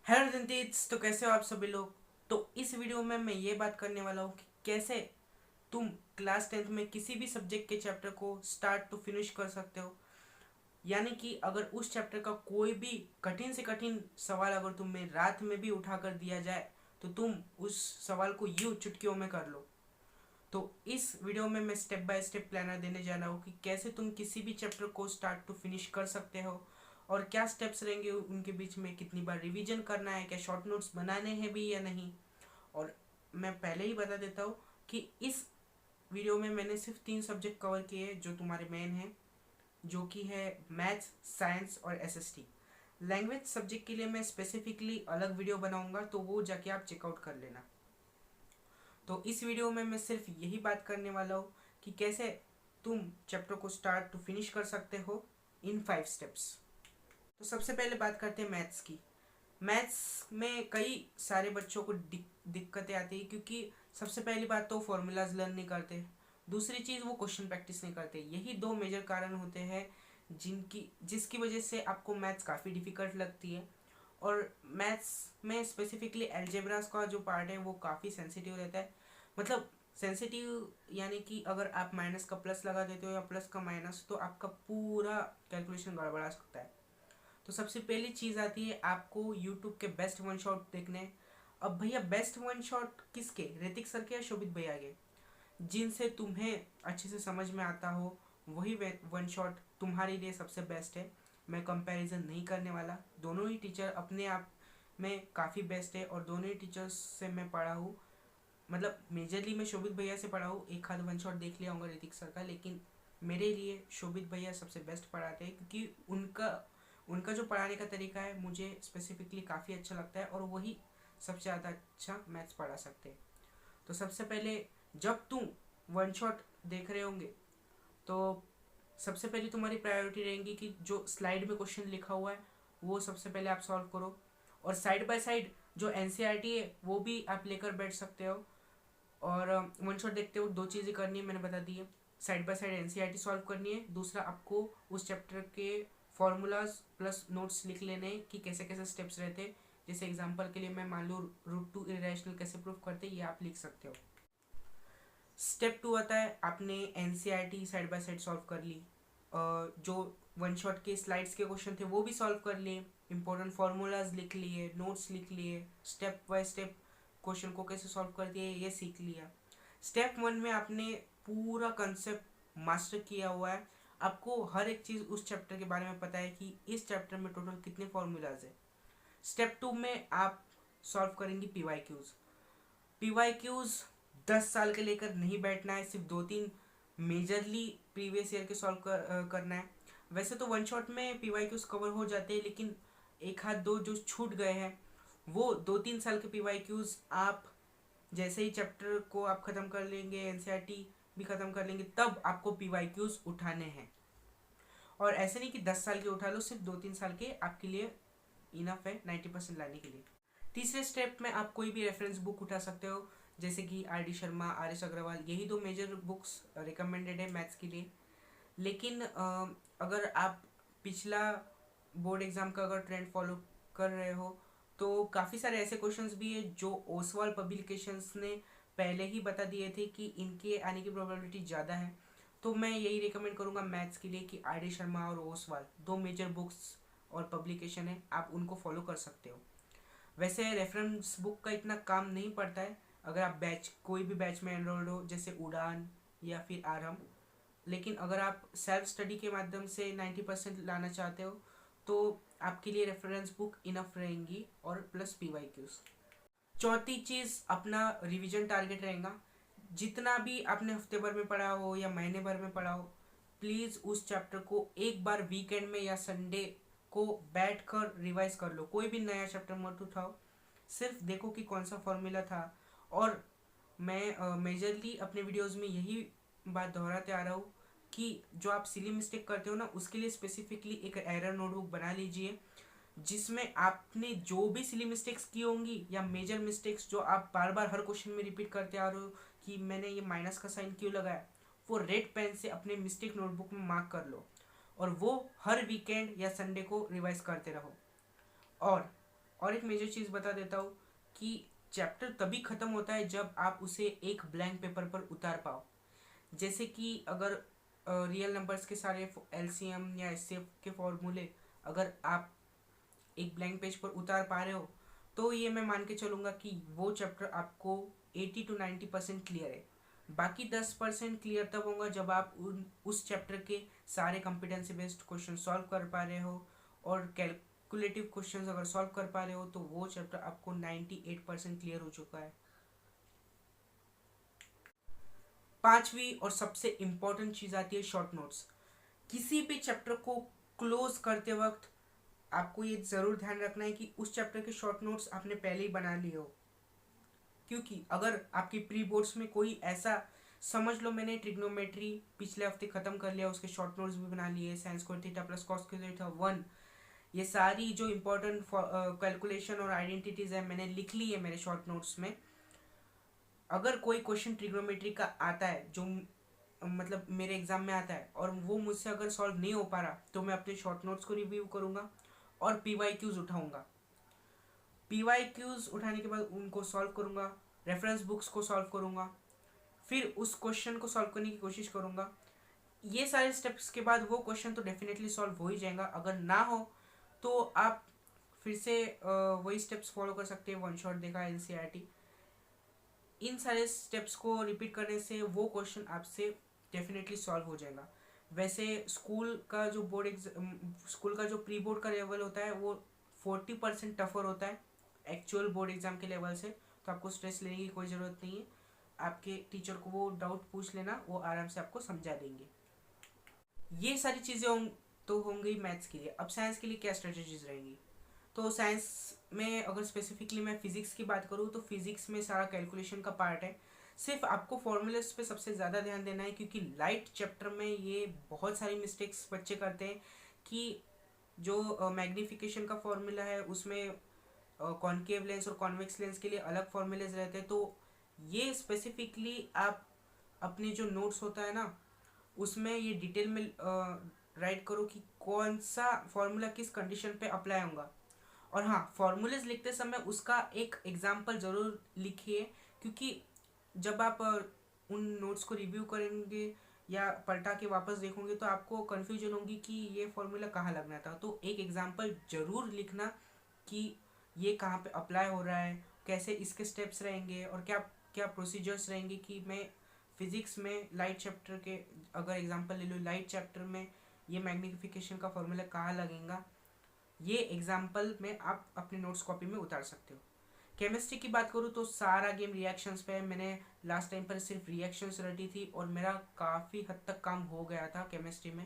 Hello जनतीज, तो कैसे हो आप सभी लोग। तो इस वीडियो में मैं ये बात करने वाला हूँ कि कैसे तुम क्लास 10th में किसी भी सब्जेक्ट के चैप्टर को स्टार्ट टू फिनिश कर सकते हो। यानी कि अगर उस चैप्टर का कोई भी कठिन से कठिन सवाल अगर तुम्हें रात में भी उठा कर दिया जाए तो तुम उस सवाल को यूं चुटकियों में कर लो। तो इस वीडियो में मैं स्टेप बाय स्टेप प्लानर देने जा रहा हूँ कि कैसे तुम किसी भी चैप्टर को स्टार्ट टू फिनिश कर सकते हो और क्या स्टेप्स रहेंगे उनके बीच में, कितनी बार रिवीजन करना है, क्या शॉर्ट नोट्स बनाने हैं भी या नहीं। और मैं पहले ही बता देता हूँ कि इस वीडियो में मैंने सिर्फ 3 सब्जेक्ट कवर किए जो तुम्हारे मेन हैं, जो कि है मैथ्स, साइंस और एसएसटी। लैंग्वेज सब्जेक्ट के लिए मैं स्पेसिफिकली अलग वीडियो बनाऊंगा, तो वो जाके आप चेकआउट कर लेना। तो इस वीडियो में मैं सिर्फ यही बात करने वाला हूँ कि कैसे तुम चैप्टर को स्टार्ट टू फिनिश कर सकते हो इन 5 स्टेप्स। तो सबसे पहले बात करते हैं मैथ्स की। मैथ्स में कई सारे बच्चों को दिक्कतें आती है क्योंकि सबसे पहली बात तो फॉर्मूलाज लर्न नहीं करते, दूसरी चीज़ वो क्वेश्चन प्रैक्टिस नहीं करते। यही 2 मेजर कारण होते हैं जिसकी वजह से आपको मैथ्स काफ़ी डिफ़िकल्ट लगती है। और मैथ्स में स्पेसिफिकली एल्जेब्रास का जो पार्ट है वो काफ़ी सेंसिटिव रहता है। मतलब सेंसिटिव यानी कि अगर आप माइनस का प्लस लगा देते हो या प्लस का माइनस तो आपका पूरा कैलकुलेशन गड़बड़ा सकता है। तो सबसे पहली चीज़ आती है आपको यूट्यूब के बेस्ट वन शॉट देखने। अब भैया बेस्ट वन शॉट किसके, ऋतिक सर के या शोभित भैया के? जिनसे तुम्हें अच्छे से समझ में आता हो वही वन शॉट तुम्हारे लिए सबसे बेस्ट है। मैं कंपैरिजन नहीं करने वाला, दोनों ही टीचर अपने आप में काफ़ी बेस्ट है और दोनों ही टीचर्स से मैं पढ़ा हूँ। मतलब मेजरली मैं शोभित भैया से पढ़ा हूँ, एक आध वन शॉट देख लिया होगा ऋतिक सर का, लेकिन मेरे लिए शोभित भैया सबसे बेस्ट पढ़ाते हैं क्योंकि उनका उनका जो पढ़ाने का तरीका है मुझे स्पेसिफिकली काफ़ी अच्छा लगता है और वही सबसे ज़्यादा अच्छा मैथ्स पढ़ा सकते हैं। तो सबसे पहले जब तुम वन शॉट देख रहे होंगे तो सबसे पहले तुम्हारी प्रायोरिटी रहेंगी कि जो स्लाइड में क्वेश्चन लिखा हुआ है वो सबसे पहले आप सॉल्व करो। और साइड बाय साइड जो एनसीईआरटी है वो भी आप लेकर बैठ सकते हो। और वन शॉट देखते हो 2 चीज़ें करनी है, मैंने बता दी है। Side by side NCERT solve करनी है, दूसरा आपको उस चैप्टर के फॉर्मूलाज प्लस नोट्स लिख लेने हैं कि कैसे कैसे स्टेप्स रहते हैं। जैसे एग्जांपल के लिए मैं मान लूँ √2 इरेशनल कैसे प्रूफ करते हैं, ये आप लिख सकते हो। स्टेप 2 आता है आपने NCERT side by side solve कर ली, जो वन शॉट के स्लाइड्स के क्वेश्चन थे वो भी सॉल्व कर लिए, इंपॉर्टेंट फार्मूलाज लिख लिए, नोट्स लिख लिए, स्टेप बाय स्टेप क्वेश्चन को कैसे सॉल्व कर दिए ये सीख लिया। स्टेप 1 में आपने पूरा कंसेप्ट मास्टर किया हुआ है, आपको हर एक चीज़ उस चैप्टर के बारे में पता है कि इस चैप्टर में टोटल कितने फार्मूलाज है। स्टेप 2 में आप सॉल्व करेंगे पीवाईक्यूज। पीवाईक्यूज 10 साल के लेकर नहीं बैठना है, सिर्फ 2-3 मेजरली प्रीवियस ईयर के करना है। वैसे तो वन शॉट में पीवाईक्यूज कवर हो जाते हैं, लेकिन एक हाथ दो जो छूट गए हैं वो 2-3 साल के पीवाईक्यूज आप जैसे ही चैप्टर को आप ख़त्म कर लेंगे, एनसीईआरटी भी ख़त्म कर लेंगे, तब आपको पीवाईक्यूज उठाने हैं। और ऐसे नहीं कि 10 साल के उठा लो, सिर्फ 2-3 साल के आपके लिए इनफ है 90% लाने के लिए। तीसरे स्टेप में आप कोई भी रेफरेंस बुक उठा सकते हो, जैसे कि R D Sharma, R S Agarwal, यही 2 मेजर बुक्स रिकमेंडेड है मैथ्स के लिए। लेकिन अगर आप पिछला बोर्ड एग्ज़ाम का अगर ट्रेंड फॉलो कर रहे हो तो काफ़ी सारे ऐसे क्वेश्चंस भी है जो ओसवाल पब्लिकेशंस ने पहले ही बता दिए थे कि इनके आने की प्रोबेबिलिटी ज़्यादा है। तो मैं यही रिकमेंड करूँगा मैथ्स के लिए कि आर डी शर्मा और ओसवाल 2 मेजर बुक्स और पब्लिकेशन है, आप उनको फॉलो कर सकते हो। वैसे रेफरेंस बुक का इतना काम नहीं पड़ता है अगर आप कोई भी बैच में एनरोल्ड हो, जैसे उड़ान या फिर आरम। लेकिन अगर आप सेल्फ स्टडी के माध्यम से 90% लाना चाहते हो तो आपके लिए रेफरेंस बुक इनफ रहेंगी और प्लस पीवाईक्यूज। चौथी चीज़ अपना रिवीजन टारगेट रहेगा। जितना भी आपने हफ्ते भर में पढ़ा हो या महीने भर में पढ़ा हो, प्लीज़ उस चैप्टर को एक बार वीकेंड में या संडे को बैठ कर रिवाइज कर लो। कोई भी नया चैप्टर मत उठाओ, सिर्फ देखो कि कौन सा फॉर्मूला था। और मैं मेजरली अपने वीडियोस में यही बात दोहराते आ रहा हूँ कि जो आप सिली मिस्टेक करते हो ना, उसके लिए स्पेसिफिकली एक एरर नोटबुक बना लीजिए, जिसमें आपने जो भी सिली मिस्टेक्स की होंगी या मेजर मिस्टेक्स जो आप बार बार हर क्वेश्चन में रिपीट करते आ रहे हो कि मैंने ये माइनस का साइन क्यों लगाया, वो रेड पेन से अपने मिस्टेक नोटबुक में मार्क कर लो और वो हर वीकेंड या संडे को रिवाइज करते रहो। और और एक मेजर चीज़ बता देता हूँ कि चैप्टर तभी ख़त्म होता है जब आप उसे एक ब्लैंक पेपर पर उतार पाओ। जैसे कि अगर रियल नंबर्स के सारे एलसीएम या एचसीएफ के फॉर्मूले अगर आप एक ब्लैंक पेज पर उतार पा रहे हो, तो ये मैं मान के चलूँगा कि वो चैप्टर आपको 80 to 90% क्लियर है। बाकी 10% क्लियर तब होगा जब आप उस चैप्टर के सारे कॉम्पिटेंसी बेस्ड क्वेश्चन सॉल्व कर पा रहे हो, और कैलकुलेटिव क्वेश्चन अगर सॉल्व कर पा रहे हो तो वो चैप्टर आपको 98% क्लियर हो चुका है। पांचवी और सबसे इम्पोर्टेंट चीज़ आती है शॉर्ट नोट्स। किसी भी चैप्टर को क्लोज करते वक्त आपको ये ज़रूर ध्यान रखना है कि उस चैप्टर के शॉर्ट नोट्स आपने पहले ही बना लिए हो, क्योंकि अगर आपकी प्री बोर्ड्स में कोई ऐसा, समझ लो मैंने ट्रिग्नोमेट्री पिछले हफ्ते ख़त्म कर लिया, उसके शॉर्ट नोट्स भी बना लिए, sine square theta plus cos square theta 1, ये सारी जो इंपॉर्टेंट कैलकुलेशन और आइडेंटिटीज़ है मैंने लिख ली है मेरे शॉर्ट नोट्स में। अगर कोई क्वेश्चन ट्रिग्नोमेट्री का आता है जो मतलब मेरे एग्जाम में आता है और वो मुझसे अगर सॉल्व नहीं हो पा रहा, तो मैं अपने शॉर्ट नोट्स को रिव्यू करूँगा और पीवाईक्यूज उठाऊंगा। पीवाईक्यूज उठाने के बाद उनको सॉल्व करूँगा, रेफरेंस बुक्स को सॉल्व करूँगा, फिर उस क्वेश्चन को सॉल्व करने की कोशिश करूँगा। ये सारे स्टेप्स के बाद वो क्वेश्चन तो डेफिनेटली सॉल्व हो ही जाएगा। अगर ना हो तो आप फिर से वही स्टेप्स फॉलो कर सकते हैं, वन शॉट देखा एनसीईआरटी। इन सारे स्टेप्स को रिपीट करने से वो क्वेश्चन आपसे डेफिनेटली सॉल्व हो जाएगा। वैसे स्कूल का जो स्कूल का जो प्री बोर्ड का लेवल होता है वो 40% टफर होता है एक्चुअल बोर्ड एग्जाम के लेवल से, तो आपको स्ट्रेस लेने की कोई ज़रूरत नहीं है। आपके टीचर को वो डाउट पूछ लेना, वो आराम से आपको समझा देंगे। ये सारी चीज़ें तो होंगी मैथ्स के लिए। अब साइंस के लिए क्या स्ट्रेटजीज रहेंगी? तो साइंस में अगर स्पेसिफिकली मैं फिजिक्स की बात करूँ तो फिजिक्स में सारा कैलकुलेशन का पार्ट है। सिर्फ आपको फॉर्मूलेस पे सबसे ज़्यादा ध्यान देना है, क्योंकि लाइट चैप्टर में ये बहुत सारी मिस्टेक्स बच्चे करते हैं कि जो मैग्नीफिकेशन का फॉर्मूला है उसमें कॉन्केव लेंस और कॉन्वेक्स लेंस के लिए अलग फॉर्मूलेज रहते हैं। तो ये स्पेसिफिकली आप अपने जो नोट्स होता है ना उसमें ये डिटेल में राइट करो कि कौन सा फॉर्मूला किस कंडीशन पे अप्लाई होगा। और हाँ, फॉर्मूलेज लिखते समय उसका एक एग्जाम्पल ज़रूर लिखिए, क्योंकि जब आप उन नोट्स को रिव्यू करेंगे या पलटा के वापस देखोगे तो आपको कन्फ्यूजन होगी कि ये फॉर्मूला कहाँ लगना था। तो एक एग्जाम्पल ज़रूर लिखना कि ये कहाँ पे अप्लाई हो रहा है, कैसे इसके स्टेप्स रहेंगे और क्या क्या प्रोसीजर्स रहेंगे। कि मैं फिजिक्स में लाइट चैप्टर के अगर एग्जांपल ले लो, लाइट चैप्टर में ये मैग्नीफिकेशन का फॉर्मूला कहाँ लगेगा, ये एग्जांपल में आप अपने नोट्स कॉपी में उतार सकते हो। केमिस्ट्री की बात करूँ तो सारा गेम रिएक्शंस पे है। मैंने लास्ट टाइम पर सिर्फ रिएक्शंस रटी थी और मेरा काफ़ी हद तक काम हो गया था केमिस्ट्री में।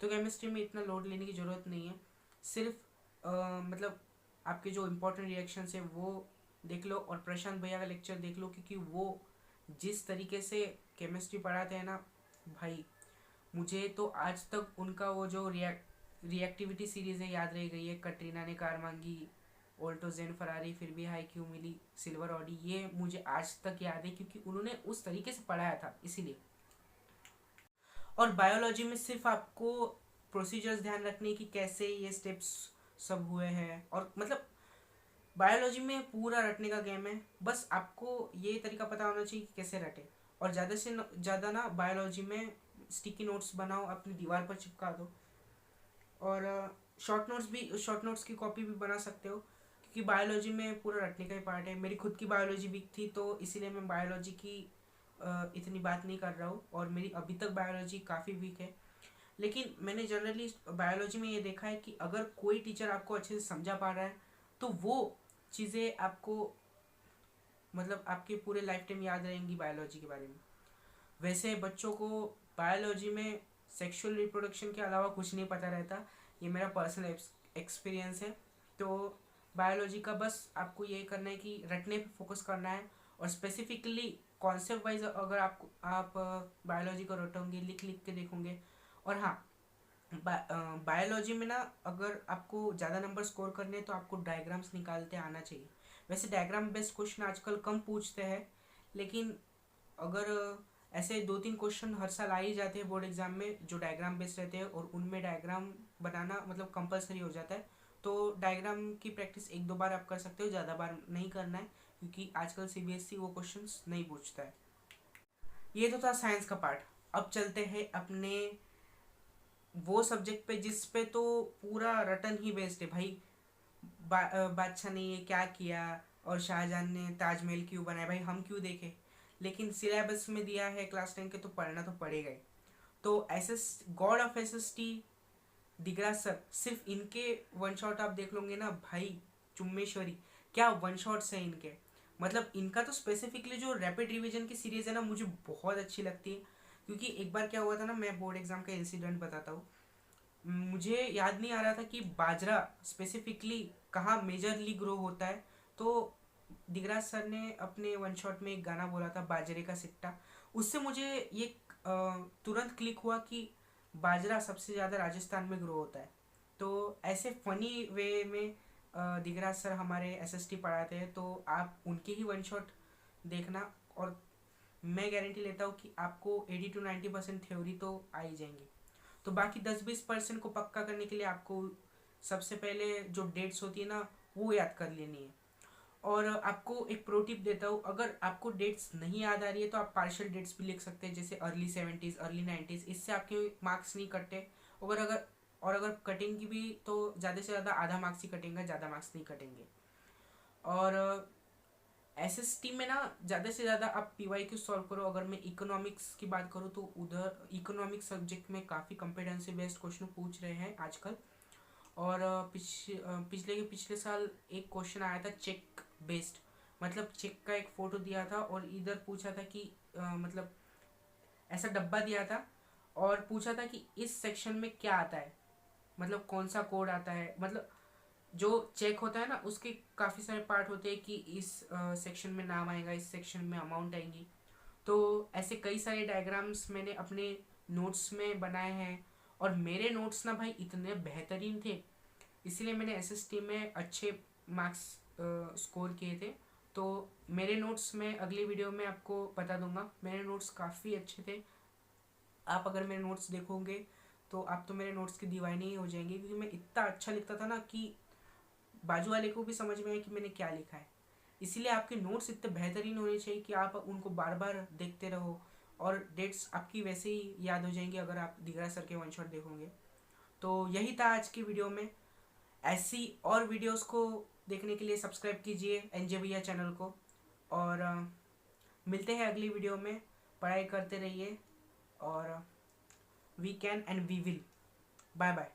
तो केमिस्ट्री में इतना लोड लेने की ज़रूरत नहीं है। सिर्फ मतलब आपके जो इम्पोर्टेंट रिएक्शंस है वो देख लो और प्रशांत भैया का लेक्चर देख लो, क्योंकि वो जिस तरीके से केमिस्ट्री पढ़ाते हैं ना भाई, मुझे तो आज तक उनका वो जो रिएक्टिविटी सीरीज़ है याद रह गई है। कटरीना ने कार मांगी, ऑल्टो जेन फरारी, फिर भी हाई क्यों मिली, सिल्वर ऑडी, ये मुझे आज तक याद है क्योंकि उन्होंने उस तरीके से पढ़ाया था, इसीलिए। और बायोलॉजी में सिर्फ आपको प्रोसीजर्स ध्यान रखने की कैसे ये स्टेप्स सब हुए हैं, और मतलब बायोलॉजी में पूरा रटने का गेम है। बस आपको ये तरीका पता होना चाहिए कि कैसे रटे। और ज़्यादा से ज़्यादा ना बायोलॉजी में स्टिकी नोट्स बनाओ, अपनी दीवार पर चिपका दो। और शॉर्ट नोट्स की कॉपी भी बना सकते हो, क्योंकि बायोलॉजी में पूरा रटने का ही पार्ट है। मेरी खुद की बायोलॉजी वीक थी तो इसीलिए मैं बायोलॉजी की इतनी बात नहीं कर रहा हूँ, और मेरी अभी तक बायोलॉजी काफ़ी वीक है। लेकिन मैंने जनरली बायोलॉजी में ये देखा है कि अगर कोई टीचर आपको अच्छे से समझा पा रहा है तो वो चीज़ें आपको मतलब आपके पूरे लाइफ टाइम याद रहेंगी बायोलॉजी के बारे में। वैसे बच्चों को बायोलॉजी में सेक्सुअल रिप्रोडक्शन के अलावा कुछ नहीं पता रहता, ये मेरा पर्सनल एक्सपीरियंस है। तो बायोलॉजी का बस आपको ये करना है कि रटने पे फोकस करना है, और स्पेसिफिकली कॉन्सेप्ट वाइज अगर आप बायोलॉजी को रटोगे, लिख लिख के देखोगे। और हाँ, बायोलॉजी में ना अगर आपको ज़्यादा नंबर स्कोर करने हैं तो आपको डायग्राम्स निकालते आना चाहिए। वैसे डायग्राम बेस्ड क्वेश्चन आजकल कम पूछते हैं, लेकिन अगर ऐसे 2-3 क्वेश्चन हर साल आ ही जाते हैं बोर्ड एग्जाम में जो डायग्राम बेस्ड रहते हैं और उनमें डायग्राम बनाना मतलब कंपलसरी हो जाता है, तो तो डायग्राम की प्रैक्टिस 1-2 बार आप कर सकते हो, ज़्यादा बार नहीं करना है, क्योंकि आजकल सीबीएसई वो क्वेश्चंस नहीं पूछता है। ये तो था साइंस का पार्ट। अब चलते हैं अपने वो सब्जेक्ट पे जिस पे तो पूरा रटन ही बेस्ड है भाई। बादशाह ने ये क्या किया और शाहजहां ने ताजमहल क्यों बनाया, भाई हम क्यों देखे, लेकिन सिलेबस में दिया है क्लास 10 के तो पढ़ना तो पड़ेगा ही। तो S God of SST Digraj sir, सिर्फ इनके वन शॉट आप देख लोगे ना भाई, चुम्मेश्वरी, क्या वन शॉट्स हैं इनके। मतलब इनका तो स्पेसिफिकली जो रैपिड रिवीजन की सीरीज़ है ना, मुझे बहुत अच्छी लगती है। क्योंकि एक बार क्या हुआ था ना, मैं बोर्ड एग्जाम का इंसिडेंट बताता हूँ। मुझे याद नहीं आ रहा था कि बाजरा स्पेसिफिकली कहाँ मेजरली ग्रो होता है। तो दिगराज सर ने अपने वन शॉट में एक गाना बोला था, बाजरे का सिट्टा। उससे मुझे ये तुरंत क्लिक हुआ कि बाजरा सबसे ज़्यादा राजस्थान में ग्रो होता है। तो ऐसे फनी वे में दिगराज सर हमारे SST पढ़ाते हैं, तो आप उनके ही वन शॉट देखना, और मैं गारंटी लेता हूँ कि आपको 80 to 90% थ्योरी तो आ ही जाएंगी। तो बाकी 10-20% को पक्का करने के लिए आपको सबसे पहले जो डेट्स होती है ना, वो याद कर लेनी है। और आपको एक प्रो टिप देता हूँ, अगर आपको डेट्स नहीं याद आ रही है तो आप पार्शियल डेट्स भी लिख सकते हैं, जैसे अर्ली 70s, अर्ली 90s। इससे आपके मार्क्स नहीं कटते। अगर कटेंगे भी तो ज़्यादा से ज़्यादा आधा मार्क्स ही कटेंगे, ज़्यादा मार्क्स नहीं कटेंगे। और SST में ना ज़्यादा से ज़्यादा आप PYQ सॉल्व करो। अगर मैं इकोनॉमिक्स की बात करूँ तो उधर इकोनॉमिक्स सब्जेक्ट में काफ़ी कंपेटेंसी बेस्ड क्वेश्चन पूछ रहे हैं आजकल। और पिछले साल एक क्वेश्चन आया था चेक बेस्ड, मतलब चेक का एक फ़ोटो दिया था और इधर पूछा था कि मतलब ऐसा डब्बा दिया था और पूछा था कि इस सेक्शन में क्या आता है, मतलब कौन सा कोड आता है। मतलब जो चेक होता है ना, उसके काफ़ी सारे पार्ट होते हैं कि इस सेक्शन में नाम आएगा, इस सेक्शन में अमाउंट आएंगी। तो ऐसे कई सारे डायग्राम्स मैंने अपने नोट्स में बनाए हैं, और मेरे नोट्स ना भाई इतने बेहतरीन थे, इसीलिए मैंने SST में अच्छे मार्क्स स्कोर किए थे। तो मेरे नोट्स में अगली वीडियो में आपको बता दूंगा, मेरे नोट्स काफ़ी अच्छे थे। आप अगर मेरे नोट्स देखोगे तो आप तो मेरे नोट्स की दीवानी ही हो जाएंगे, क्योंकि मैं इतना अच्छा लिखता था ना कि बाजू वाले को भी समझ में आए कि मैंने क्या लिखा है। इसीलिए आपके नोट्स इतने बेहतरीन होने चाहिए कि आप उनको बार बार देखते रहो, और डेट्स आपकी वैसे ही याद हो जाएंगी अगर आप दिगरा सर के वन शॉट देखोगे। तो यही था आज की वीडियो में। ऐसी और वीडियोस को देखने के लिए सब्सक्राइब कीजिए NJ भैया चैनल को, और मिलते हैं अगली वीडियो में। पढ़ाई करते रहिए, और we can and we will. Bye bye.